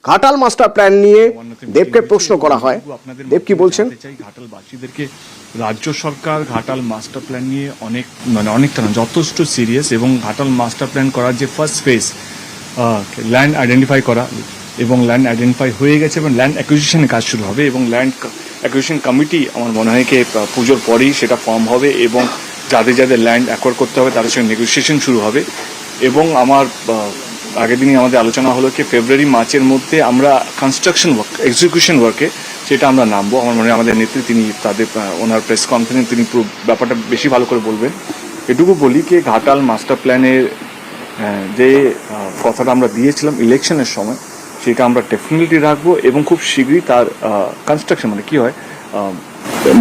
Ghatal master plan নিয়ে দেবকে প্রশ্ন করা হয়। দেব কি বলছেন? ঘাটালবাসীদেরকে রাজ্য সরকার ঘাটাল মাস্টার প্ল্যান নিয়ে অনেকটা না যথেষ্ট সিরিয়াস, এবং ঘাটাল মাস্টার প্ল্যান করার যে ফার্স্ট ফেজ ল্যান্ড আইডেন্টিফাই করা, এবং ল্যান্ড আইডেন্টিফাই হয়ে গেছে এবং ল্যান্ড অ্যাকুইজিশনের কাজ শুরু হবে, এবং ল্যান্ড অ্যাকুইজিশন কমিটি আমার মনে হয় কি পুজোর পরেই সেটা ফর্ম হবে, এবং যাদের যাদের ল্যান্ড অ্যাকোয়ার করতে হবে তাদের সঙ্গে নেগোসিয়েশন শুরু হবে। এবং আমার আগের দিনই আমাদের আলোচনা হলো কি ফেব্রুয়ারি মার্চের মধ্যে আমরা কনস্ট্রাকশন ওয়ার্ক এক্সিকিউশন ওয়ার্কে সেটা আমরা নামবো। আমার মনে হয় আমাদের নেত্রী তিনি তাদের ওনার প্রেস কনফারেন্স তিনি পুরো ব্যাপারটা বেশি ভালো করে বলবেন। এটুকু বলি কি ঘাটাল মাস্টার প্ল্যানের যে কথাটা আমরা দিয়েছিলাম ইলেকশনের সময় সেটা আমরা ডেফিনেটলি রাখবো, এবং খুব শীঘ্রই তার কনস্ট্রাকশন মানে কি হয়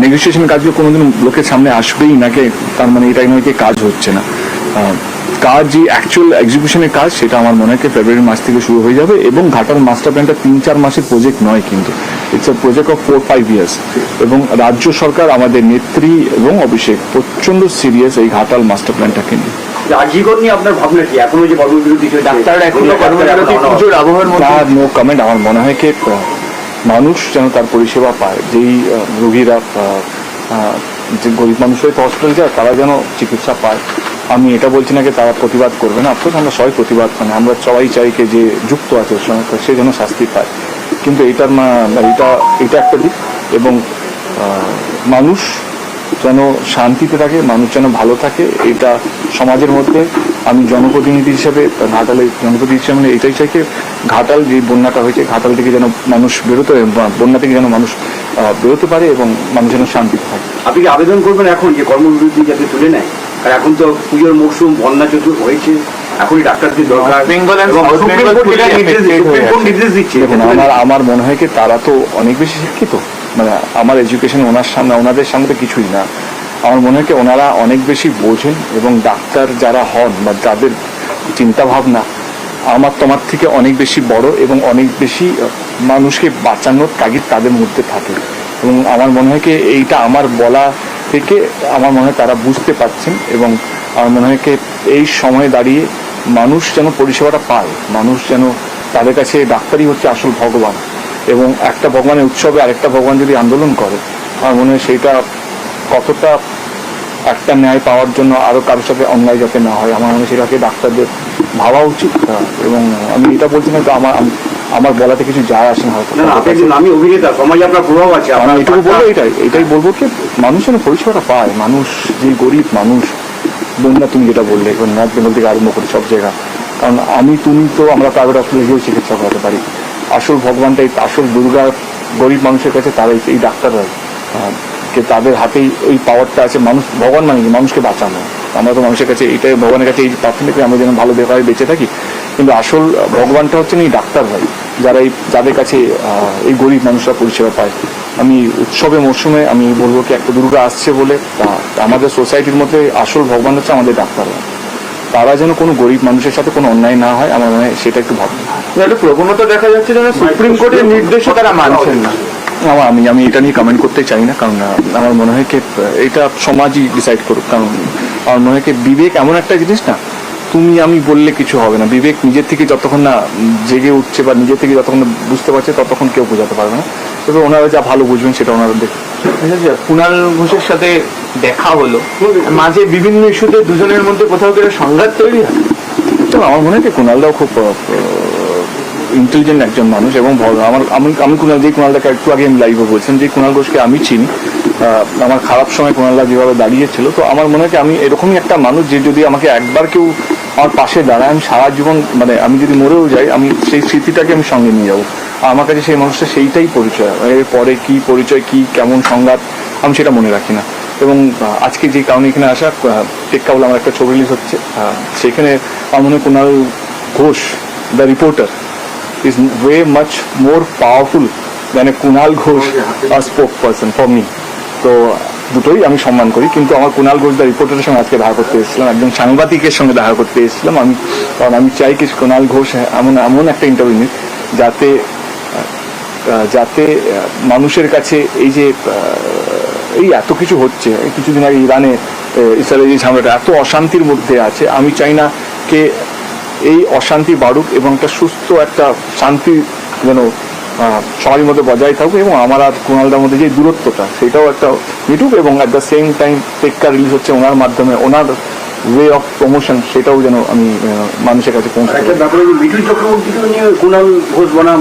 নেগোসিয়েশনের কাজগুলো কোনোদিন লোকের সামনে আসবেই নাকি তার মানে এটাই নয় কি কাজ হচ্ছে না। কাজ যে অ্যাকচুয়াল এক্সিকিউশনের কাজ সেটা আমার মনে হয় ফেব্রুয়ারি মাস থেকে শুরু হয়ে যাবে। এবং ঘাটাল মাস্টার প্ল্যানটা 3-4 মাসের প্রজেক্ট নয়, কিন্তু it's a project of 4-5 years. এবং রাজ্য সরকার আমাদের নেত্রী এবং অভিষেক প্রচন্ড সিরিয়াস এই ঘাটাল মাস্টার প্ল্যানটাকে নিয়ে। রাজীগর নিয়ে আপনার ভাবনা কি? এখনো যে কর্মবিরতি ডাক্তাররা এখনো কর্মবিরতি পুজোর আবহাওয়ার মধ্যে নো কমেন্ট। আমার মনে হয় কি মানুষ যেন তার পরিষেবা পায়, যেই রোগীরা যে গরিব মানুষ হয়তো হসপিটাল যায় তারা যেন চিকিৎসা পায়। আমি এটা বলছি না যে তারা প্রতিবাদ করবে না, অফকোর্স আমরা সবাই প্রতিবাদ মানে আমরা সবাই চাই যে যুক্ত আছে ওর সঙ্গে সে যেন শাস্তি পায়, কিন্তু এটা একটা দিক। এবং মানুষ যেন শান্তিতে থাকে, মানুষ যেন ভালো থাকে, এটা সমাজের মধ্যে আমি জনপ্রতিনিধি হিসেবে ঘাটালের জনপ্রতিনিধি হিসেবে এটাই চাই যে ঘাটাল যে বন্যাটা হয়েছে ঘাটাল থেকে যেন মানুষ বেরোতে বন্যা থেকে যেন মানুষ বেরোতে পারে এবং মানুষ যেন শান্তিতে থাকে। আপনি কি আবেদন করবেন এখন যে কর্মবিরতি যাতে তুলে নেয়? আর এখন তো পুজোর মৌসুম, বন্যা চতুর হয়েছে, এখনই ডাক্তারদের দরকার। আমার মনে হয় কি তারা তো অনেক বেশি শিক্ষিত, মানে আমার এডুকেশন ওনাদের সামনে তো কিছুই না। আমার মনে হয় কি ওনারা অনেক বেশি বোঝেন, এবং ডাক্তার যারা হন বা যাদের চিন্তা ভাবনা তোমার থেকে অনেক বেশি বড় এবং অনেক বেশি মানুষকে বাঁচানোর তাগিদ তাদের মধ্যে থাকে। এবং আমার মনে হয় কি এইটা আমার বলা থেকে আমার মনে হয় তারা বুঝতে পারছেন, এবং আমার মনে হয় কি এই সময়ে দাঁড়িয়ে মানুষ যেন পরিষেবাটা পায়, মানুষ যেন তাদের কাছে ডাক্তারই হচ্ছে আসল ভগবান। এবং একটা ভগবানের উৎসবে আরেকটা ভগবান যদি আন্দোলন করে আমার মনে হয় সেইটা কতটা একটা ন্যায় পাওয়ার জন্য আরো কারোর সাথে অন্যায় যাতে না হয়, আমার মনে হয় সেটাকে ডাক্তারদের ভাবা উচিত। এবং আমি এটা বলছি না তো আমার বলাতে কিছু যায় আসে না হয়তো। আমি অভিনেতা, সমাজে আপনার প্রভাব আছে। আমি এটুকু বলবো এটাই বলবো কি মানুষ যেন পরিষেবাটা পায়, মানুষ যে গরিব মানুষ বন্যা তুমি যেটা বললে নর্থ বেঙ্গল থেকে আরম্ভ করে সব জায়গা, কারণ তুমি তো আমরা প্রাইভেট হসপিটালে গিয়েও চিকিৎসা করাতে পারি। আসল ভগবানটাই আসল দুর্গা গরিব মানুষের কাছে তারাই এই ডাক্তাররা কে তাদের হাতেই এই পাওয়ারটা আছে। মানুষ ভগবান মানে মানুষকে বাঁচানো, আমরা তো মানুষের কাছে এইটাই ভগবানের কাছে এই প্রার্থনা করি আমরা যেন ভালো দেখায় বেঁচে থাকি, কিন্তু আসল ভগবানটা হচ্ছেন এই ডাক্তার ভাই যারা যাদের কাছে এই গরিব মানুষরা পরিষেবা পায়। আমি উৎসবের মরশুমে আমি বলবো কি একটা দুর্গা আসছে বলে আমাদের সোসাইটির মধ্যে আসল ভগবান হচ্ছে আমাদের ডাক্তাররা, তারা যেন কোনো গরিব মানুষের সাথে কোনো অন্যায় না হয় আমার মনে হয় সেটা একটু ভাবনা। একটা প্রবণতা দেখা যাচ্ছে যেন সুপ্রিম কোর্টের নির্দেশও তারা মানছেন না। আমি এটা নিয়ে কমেন্ট করতে চাই না, কারণ আমার মনে হয় কি এটা সমাজই ডিসাইড করুক। কারণ আমার মনে হয় কি বিবেক এমন একটা জিনিস না তুমি আমি বললে কিছু হবে না। বিবেক নিজের থেকে যতক্ষণ না জেগে উঠছে বা নিজের থেকে যতক্ষণ বুঝতে পারছে ততক্ষণ কেউ বোঝাতে পারবে না। তবে ওনারা যা ভালো বুঝবেন সেটা ওনারা দেখবেন। কুণাল ঘোষের সাথে দেখা হলো, মাঝে বিভিন্ন ইস্যুতে দুজনের মধ্যে কোথাও কোনো সংঘাত তৈরি হয়। আমার মনে হয় কি কুণালদাও খুব ইন্টেলিজেন্ট একজন মানুষ, এবং আমি কুণালদাকে একটু আগে আমি লাইভে বলছিলাম যে কুণাল ঘোষকে আমি চিনি। আমার খারাপ সময় কুণালদা যেভাবে দাঁড়িয়েছিল, তো আমার মনে হয় আমি এরকমই একটা মানুষ যে যদি আমাকে একবার কেউ আমার পাশে দাঁড়ায় আমি সারা জীবন মানে আমি যদি মরেও যাই আমি সেই স্মৃতিটাকে আমি সঙ্গে নিয়ে যাবো। আমার কাছে সেই মানুষটা সেইটাই পরিচয়, এর পরে কি পরিচয় কি কেমন সংঘাত আমি সেটা মনে রাখি না। এবং আজকে যে কারণে এখানে আসা টেক্কাবলে আমার একটা ছবি রিলিজ হচ্ছে, সেখানে আমার মনে হয় Kunal Ghosh the reporter is way much more powerful than a Kunal Ghosh a spokesperson for me. তো দুটোই আমি সম্মান করি, কিন্তু আমার কুণাল ঘোষ দা রিপোর্টারের সঙ্গে আজকে দেখা করতে এসেছিলাম, একজন সাংবাদিকের সঙ্গে দেখা করতে এসেছিলাম আমি। কারণ আমি চাই কি কুণাল ঘোষ এমন একটা ইন্টারভিউ নিক যাতে মানুষের কাছে এই যে এই এত কিছু হচ্ছে, কিছুদিন আগে ইরানে ইসরায়েলের যে ঝামেলাটা এত অশান্তির মধ্যে আছে, আমি চাই না কে এই অশান্তি বাড়ুক এবং একটা সুস্থ একটা শান্তি যেন সবারই মধ্যে বজায় থাকুক, এবং আমার আর কুণালদার মধ্যে যে দূরত্বটা সেটাও একটা মিটুক, এবং অ্যাট দ্য সেম টাইম টেক্কা রিলিজ হচ্ছে ওনার মাধ্যমে, ওনার ওয়ে অফ প্রমোশন সেটাও যেন আমি মানুষের কাছে পৌঁছাতে একটা পারি। ব্যাপারে মিঠুন চক্রবর্তীকে নিয়ে কুণাল ঘোষ বনাম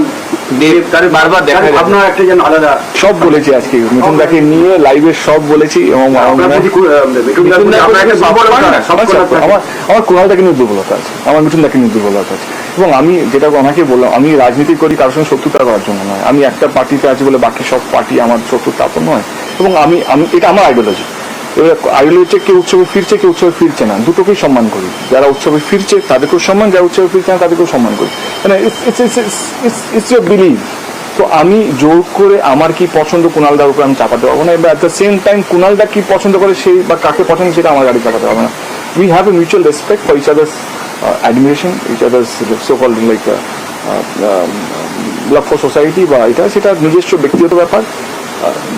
দেব তার বারবার দেখা যায়। আপনার একটা যেন আলাদা সব বলেছি আজকে মিঠুনদাকে নিয়ে লাইভে, সব বলেছি, এবং আপনার প্রতি আপনার একটা দুর্বলতা, সব কথা থাকে। আমার কুণালদাকে নিয়ে দুর্বলতা আছে, আমার মিঠুনদাকে নিয়ে দুর্বলতা আছে, এবং আমি যেটা ওনাকে বললাম, আমি রাজনীতি করি কারোর সঙ্গে শত্রুতা করার জন্য নয়, আমি একটা পার্টিতে আছি বলে বাকি সব পার্টি আমার শত্রু তা তো নয়, এবং আমি এটা আমার আইডিওলজি। এবার আইডিওলজি হচ্ছে কেউ উৎসবে ফিরছে, কেউ উৎসবে ফিরছে না, দুটোকেই সম্মান করি। যারা উৎসবে ফিরছে তাদেরকেও সম্মান, যারা উৎসবে ফিরছে না তাদেরকেও সম্মান করি, মানে ইটস ইউর বিলিভ। তো আমি জোর করে আমার কি পছন্দ কুণালদার উপর আমি চাপাতে পারবো না, এবার অ্যাট দ্য সেম টাইম কুণালদা কি পছন্দ করে সেই বা কাকে পছন্দ সেটা আমার গাড়ি চাপাতে পারবো না। We have a mutual respect for each others admiration, each others so called like love for society, বা এটা সেটা নিজস্ব ব্যক্তিগত ব্যাপার।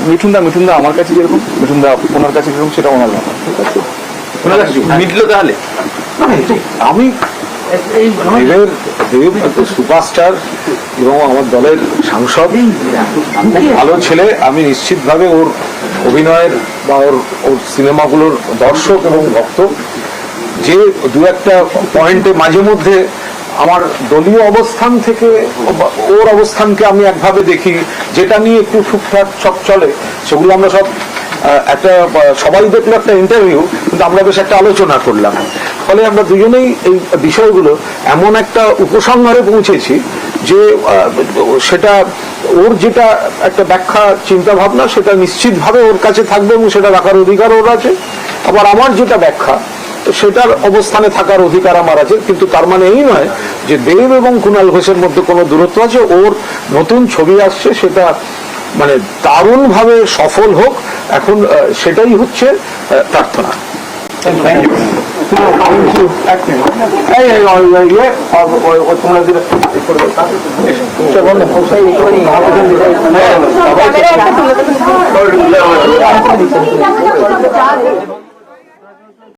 মিঠুনদা আমার কাছে যেরকম, মিঠুনদা ওনার কাছে যেরকম, সেটা ওনার ব্যাপার, ঠিক আছে? মিটলো তাহলে? আমি দেব একটা সুপারস্টার এবং আমার দলের সাংসদ, খুব ভালো ছেলে। আমি নিশ্চিতভাবে ওর অভিনয়ের বা ওর সিনেমাগুলোর দর্শক এবং ভক্ত। যে দু একটা পয়েন্টে মাঝে মধ্যে আমার দলীয় অবস্থান থেকে ওর অবস্থানকে আমি একভাবে দেখি, যেটা নিয়ে একটু ঠিকঠাক সব চলে, সেগুলো আমরা সব একটা সবাই দেখলো একটা ইন্টারভিউ, কিন্তু আমরা বেশ একটা আলোচনা করলাম। ফলে আমরা দুজনেই এই বিষয়গুলো এমন একটা উপসংহারে পৌঁছেছি যে সেটা ওর যেটা একটা ব্যাখ্যা চিন্তা ভাবনা, সেটা নিশ্চিতভাবে ওর কাছে থাকবে এবং সেটা রাখার অধিকার ওর আছে। আবার আমার যেটা ব্যাখ্যা, সেটার অবস্থানে থাকার অধিকার আমার আছে। কিন্তু তার মানে এই নয় যে দেব এবং কুণাল ঘোষের মধ্যে কোনো দূরত্ব আছে। ওর নতুন ছবি আসছে, সেটা মানে দারুণ ভাবে সফল হোক, এখন সেটাই হচ্ছে প্রার্থনা। তোমরা